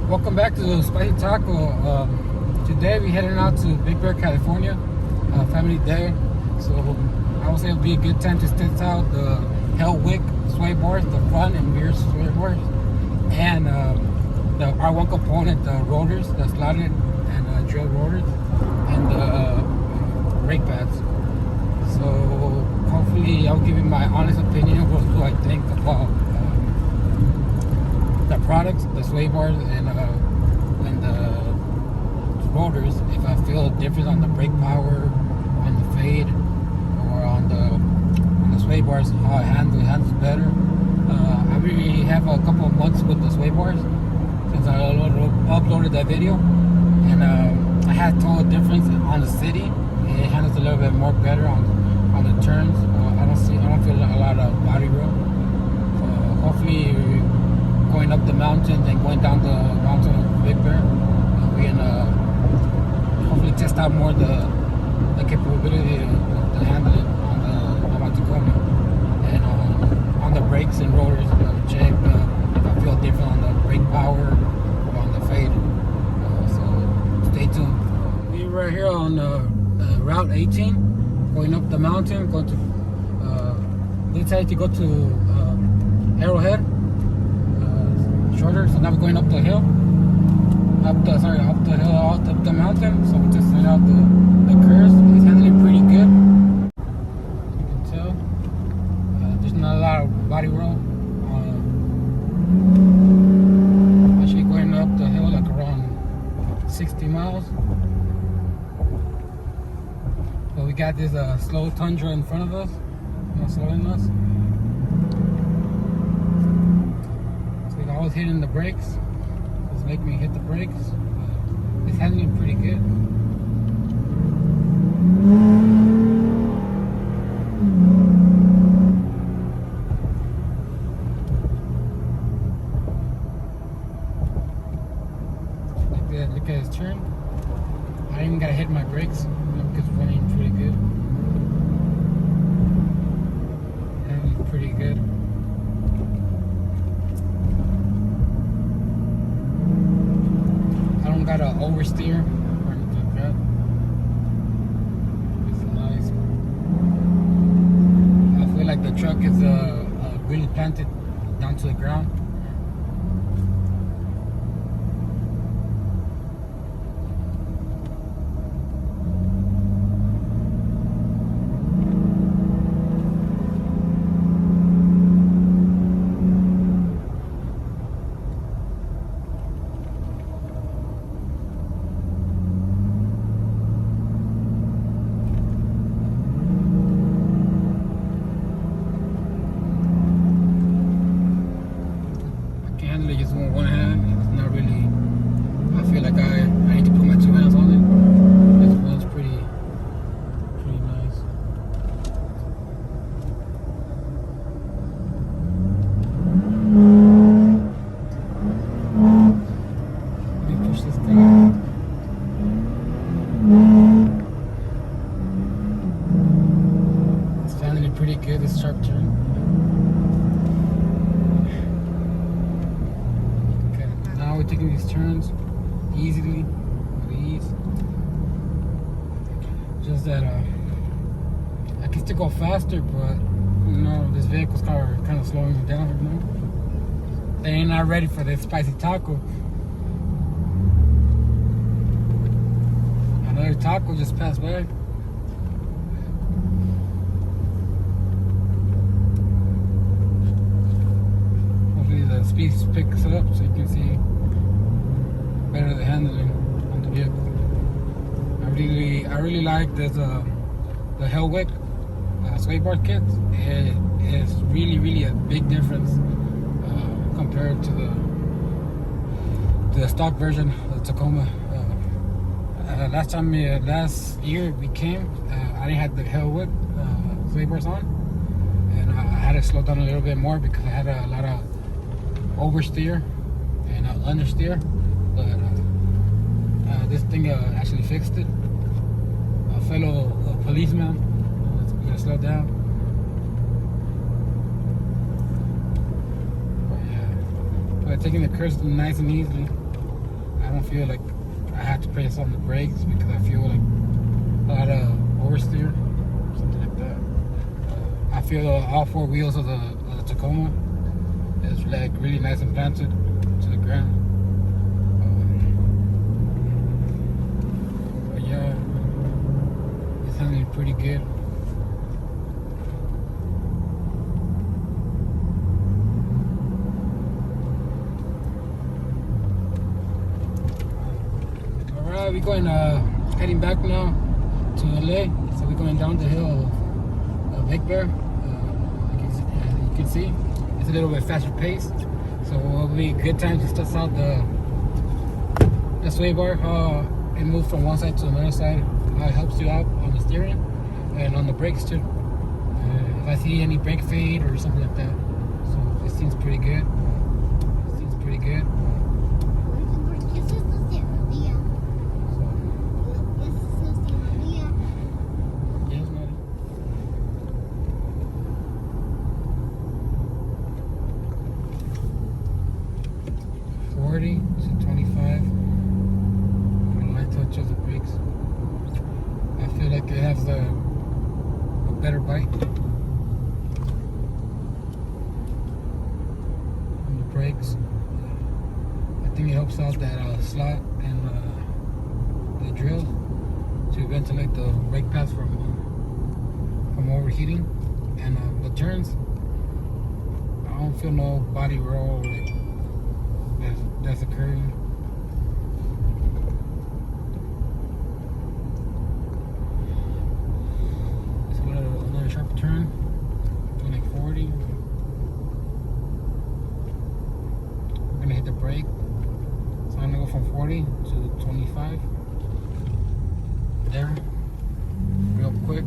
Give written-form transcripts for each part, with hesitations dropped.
Welcome back to the Spicy Taco. Today we heading out to Big Bear, California, family day. So I would say it'll be a good time to test out the Hellwig sway bars, the front and rear sway bars, and our one component, the rotors, the slotted and drill rotors, and the brake pads. So hopefully I'll give you my honest opinion of what I think about the products, the sway bars, and the rotors. If I feel a difference on the brake power, on the fade, or on the sway bars, how it handles better. I really have a couple of months with the sway bars since I uploaded that video, and I had told a difference on the city. It handles a little bit more better on the turns. I don't feel a lot of body roll. Hopefully, going up the mountain and going down the mountain of Big Bear, we can hopefully test out more the capability to handle it on the Tacoma, and on the brakes and rotors. Check if I feel different on the brake power or on the fade. So stay tuned. We're right here on Route 18, going up the mountain. Going to we decided to go to Arrowhead. Shorter, so now we're going up the hill, up the mountain. So we just set out the curves. It's handling pretty good. You can tell there's not a lot of body roll. Actually going up the hill like around 60 miles. But we got this slow tundra in front of us, slowing us. I was hitting the brakes. It's making me hit the brakes. It's handling pretty good. Look at his turn. I ain't even gotta hit my brakes because it's running pretty good. Handling pretty good. Got to oversteer or anything like that. It's nice. I feel like the truck is really planted down to the ground. Just with one hand. It's not really. I feel like I need to put my two hands on it. This one's pretty nice. Let me push this thing out. It's finally pretty good. This sharp turn. We're taking these turns easily, with ease. Just that I can still go faster, but this vehicle's kind of slowing me down. They ain't not ready for this spicy taco. Another taco just passed by. Hopefully the speed picks up so you can see better the handling on the vehicle. I really like this the Hellwig sway bar kit. It is really a big difference compared to the stock version of the Tacoma. Last year we came, I didn't have the Hellwig sway bars on, and I had to slow down a little bit more because I had a lot of oversteer and understeer. But this thing actually fixed it. A fellow policeman was gonna slow down. But taking the curves nice and easily. I don't feel like I have to press on the brakes because I feel like a lot of oversteer, something like that. I feel all four wheels of the Tacoma is like really nice and planted to the ground. But yeah, it's sounding pretty good. Alright, we're going heading back now to LA. So we're going down the hill of Lake Bear. As you can see, it's a little bit faster pace. So it'll be a good time to test out the sway bar, how it moves from one side to another side, how it helps you out on the steering and on the brakes too. If I see any brake fade or something like that. So it seems pretty good. It seems pretty good. To 25. When I touch of the brakes, I feel like it has a better bite on the brakes. I think it helps out that slot and the drill to ventilate the brake pads from overheating. And the turns, I don't feel no body roll like that's occurring. It's another sharp turn, doing like 40. We're gonna hit the brake. So I'm gonna go from 40 to 25. There, real quick.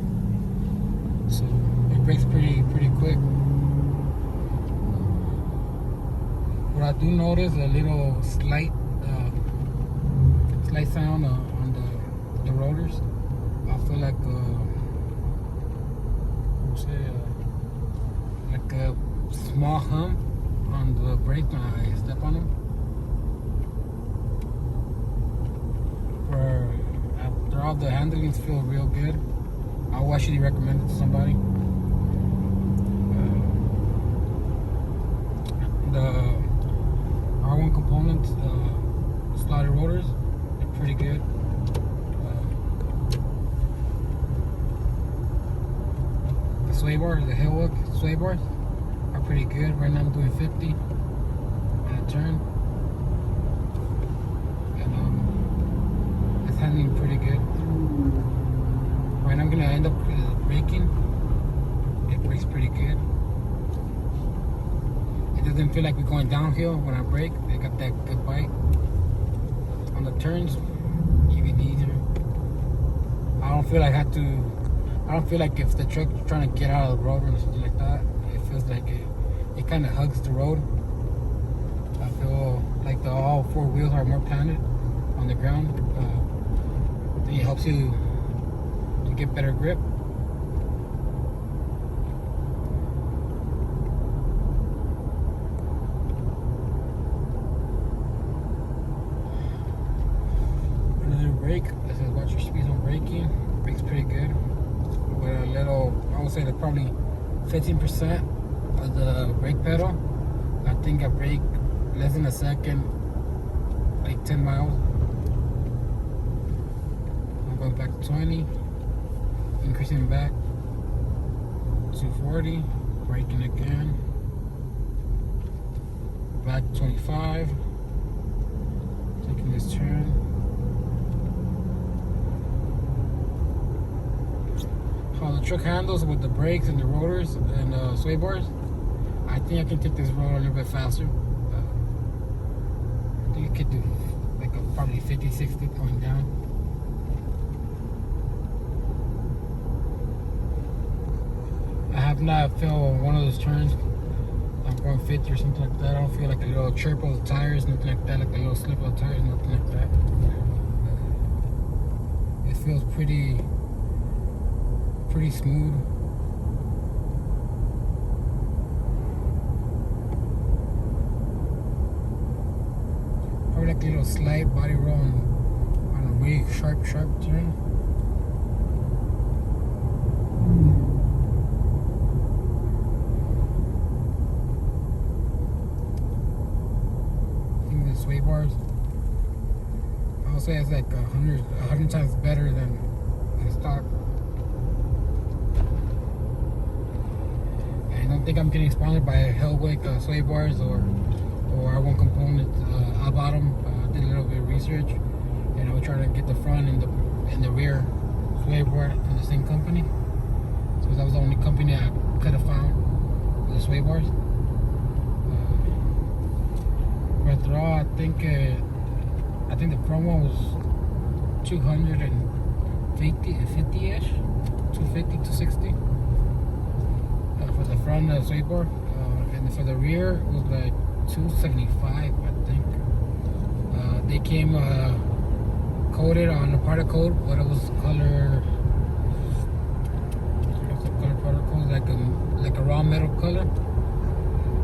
So it brakes pretty quick. What I do notice a little slight sound on the rotors. I feel like like a small hum on the brake when I step on them. After all, the handlings feel real good. I would actually recommend it to somebody. The R1 components, slotted rotors, they're pretty good. The sway bars, the Hellwig sway bars are pretty good. Right now I'm doing 50 on a turn. And it's handling pretty good. Right now I'm gonna end up braking. It brakes pretty good. It doesn't feel like we're going downhill when I brake. I got that good bite. On the turns, even easier. I don't feel like if the truck's trying to get out of the road or something like that, it feels like it kind of hugs the road. I feel like all four wheels are more planted on the ground. I think it helps you to get better grip. Brake, it says watch your speeds on braking. Brakes pretty good. With a little, I would say that probably 15% of the brake pedal. I think I brake less than a second, like 10 miles. I'm going back to 20, increasing back to 40, braking again. Back to 25, taking this turn. How the truck handles with the brakes and the rotors and sway bars, I think I can take this road a little bit faster. I think I could do like probably 50, 60 going down. I have not felt one of those turns. I'm going 50 or something like that. I don't feel like a little chirp of the tires, nothing like that, like a little slip of the tires, nothing like that. It feels pretty smooth. Probably like a little slight body roll on a really sharp turn. I think the sway bars, I'll say it's like 100 times better than stock. I don't think I'm getting sponsored by Hellwig sway bars or R1 components. I bought them, did a little bit of research, and I was trying to get the front and the rear sway bar from the same company. So that was the only company I could have found for the sway bars. After all, I think the front one was 250-ish, 250 to 60 for the front sway bar, and for the rear it was like 275, I think. They came coated on the particle coat, but it was color. What's the color particle coat? Like a raw metal color.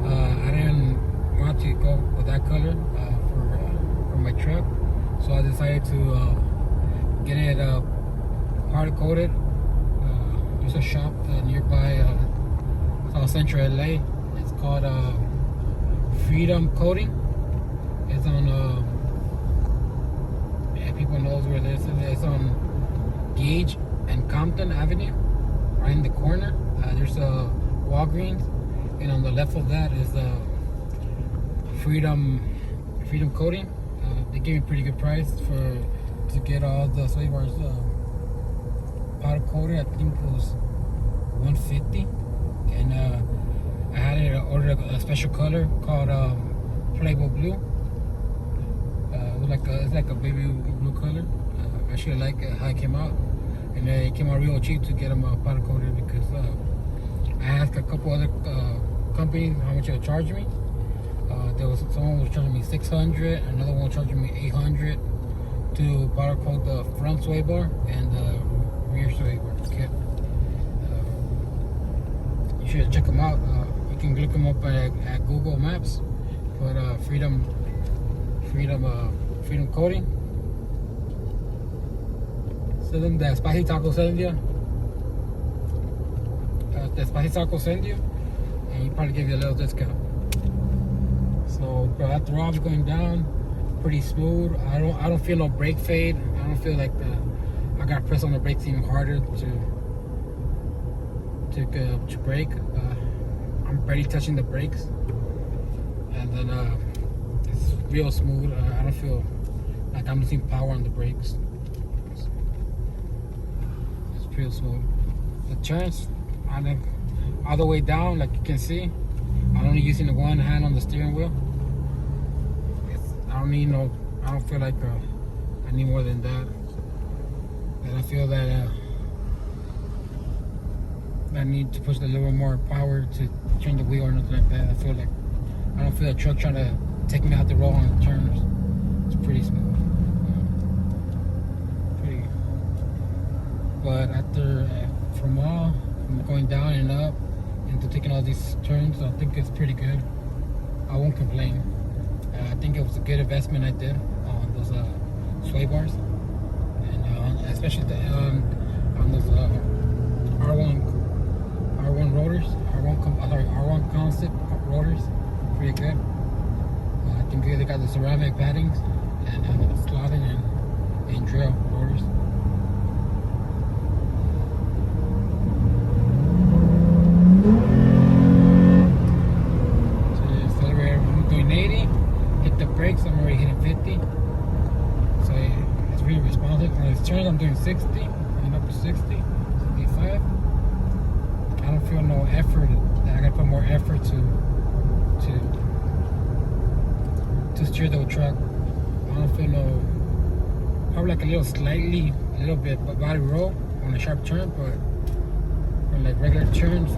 I didn't want to go with that color for my truck, so I decided to get it particle coated. There's a shop nearby South Central LA. It's called Freedom Coating. It's on people knows where this is. It's on Gage and Compton Avenue, right in the corner. There's a Walgreens, and on the left of that is Freedom Coating. They gave me a pretty good price to get all the sway bars powder coated. I think it was $150, and I had it ordered a special color called Playboy Blue. It's like a baby blue color. I actually like how it came out, and it came out real cheap to get them powder coated because I asked a couple other companies how much it would charge me. Someone was charging me $600, another one was charging me $800 to powder coat the front sway bar and the rear sway bar kit. You should check them out. You can look them up at Google Maps. Put Freedom Coating. Send them that Spicy Taco send you. The Spicy Taco send you, and you probably give you a little discount. So, bro, after all, I'm going down pretty smooth. I don't feel no brake fade. I don't feel like I got to press on the brakes even harder to brake. I'm barely touching the brakes, and then it's real smooth. I don't feel like I'm losing power on the brakes. It's real smooth. The turns, all the way down, like you can see, I'm only using the one hand on the steering wheel. I don't feel like I need more than that. And I feel that I need to push a little more power to turn the wheel or nothing like that. I don't feel the truck trying to take me out the road on the turns. It's pretty smooth. But from going down and up into taking all these turns, I think it's pretty good. I won't complain. I think it was a good investment I did on those sway bars, and especially on those R1 rotors, R1 concept rotors, pretty good. I think they got the ceramic paddings and slotting and drill rotors. Brakes, I'm already hitting 50, so it's really responsive. On these turns, I'm doing 60 and up to 60, 65. I don't feel no effort. I gotta put more effort to steer the truck. I don't feel no, probably like a little bit body roll on a sharp turn, but on like regular turns,